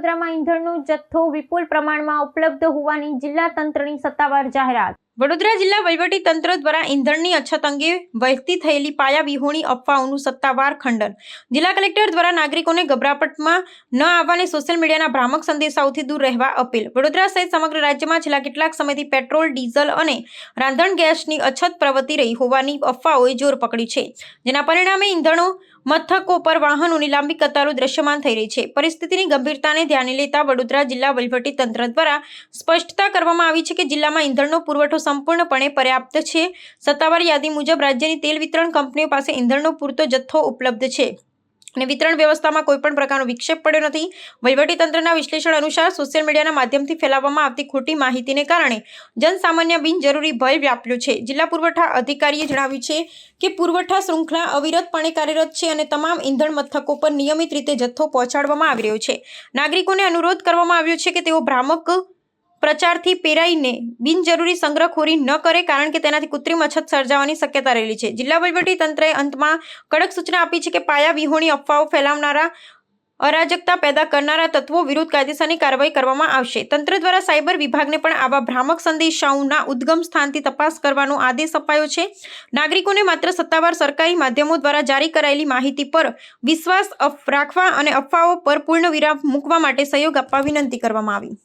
વડોદરામાં ઈંધણનો જથ્થો વિપુલ પ્રમાણમાં ઉપલબ્ધ હોવાની જિલ્લા તંત્રની સત્તાવાર જાહેરાત. વડોદરા જિલ્લા વહીવટી તંત્ર દ્વારા ઈંધણની અછત અંગે વહેતી થયેલી પાયાવિહોણી અફવાઓનું સત્તાવાર ખંડન. જિલ્લા કલેક્ટર દ્વારા નાગરિકોને ગભરાપટમાં ન આવવાને સોશિયલ મીડિયાના ભ્રામક સંદેશાઓથી દૂર રહેવા અપીલ. વડોદરા સહિત સમગ્ર રાજ્યમાં છેલ્લા કેટલાક સમયથી પેટ્રોલ, ડીઝલ અને રાંધણ ગેસની અછત પ્રવર્તી રહી હોવાની અફવાઓએ જોર પકડી છે, જેના પરિણામે ઈંધણો મથકો પર વાહનોની લાંબી કતારો દ્રશ્યમાન થઈ રહી છે. પરિસ્થિતિની ગંભીરતાને ધ્યાને લેતા વડોદરા જિલ્લા વહીવટી તંત્ર દ્વારા સ્પષ્ટતા કરવામાં આવી છે કે જિલ્લામાં ઈંધણનો પુરવઠો સંપૂર્ણપણે પર્યાપ્ત છે. સત્તાવાર યાદી મુજબ રાજ્યની તેલ વિતરણ કંપનીઓ પાસે ઈંધણનો પૂરતો જથ્થો ઉપલબ્ધ છે અને વિતરણ વ્યવસ્થામાં કોઈપણ પ્રકારનો વિક્ષેપ પડ્યો નથી. વહીવટીતંત્રના વિશ્લેષણ અનુસાર સોશિયલ મીડિયાના માધ્યમથી ફેલાવવામાં આવતી ખોટી માહિતીને કારણે જનસામાન્ય બિનજરૂરી ભય વ્યાપ્યો છે. જિલ્લા પુરવઠા અધિકારીએ જણાવ્યું છે કે પુરવઠા શૃંખલા અવિરતપણે કાર્યરત છે અને તમામ ઈંધણ મથકો પર નિયમિત રીતે જથ્થો પહોંચાડવામાં આવી રહ્યો છે. નાગરિકોને અનુરોધ કરવામાં આવ્યો છે કે તેઓ ભ્રામક પ્રચારથી પેરાઈને બિનજરૂરી સંગ્રહખોરી ન કરે, કારણ કે તેનાથી કૃત્રિમ અછત સર્જાવાની શક્યતા રહેલી છે. જિલ્લા વહીવટી તંત્રએ અંતમાં કડક સૂચના આપી છે કે પાયાવિહોણી અફવાઓ ફેલાવનારા, અરાજકતા પેદા કરનારા તત્વો વિરુદ્ધ કાયદેસરની કાર્યવાહી કરવામાં આવશે. તંત્ર દ્વારા સાયબર વિભાગને પણ આવા ભ્રામક સંદેશાઓના ઉદ્ગમ સ્થાનથી તપાસ કરવાનો આદેશ અપાયો છે. નાગરિકોને માત્ર સત્તાવાર સરકારી માધ્યમો દ્વારા જારી કરાયેલી માહિતી પર વિશ્વાસ રાખવા અને અફવાઓ પર પૂર્ણ વિરામ મૂકવા માટે સહયોગ આપવા વિનંતી કરવામાં આવી.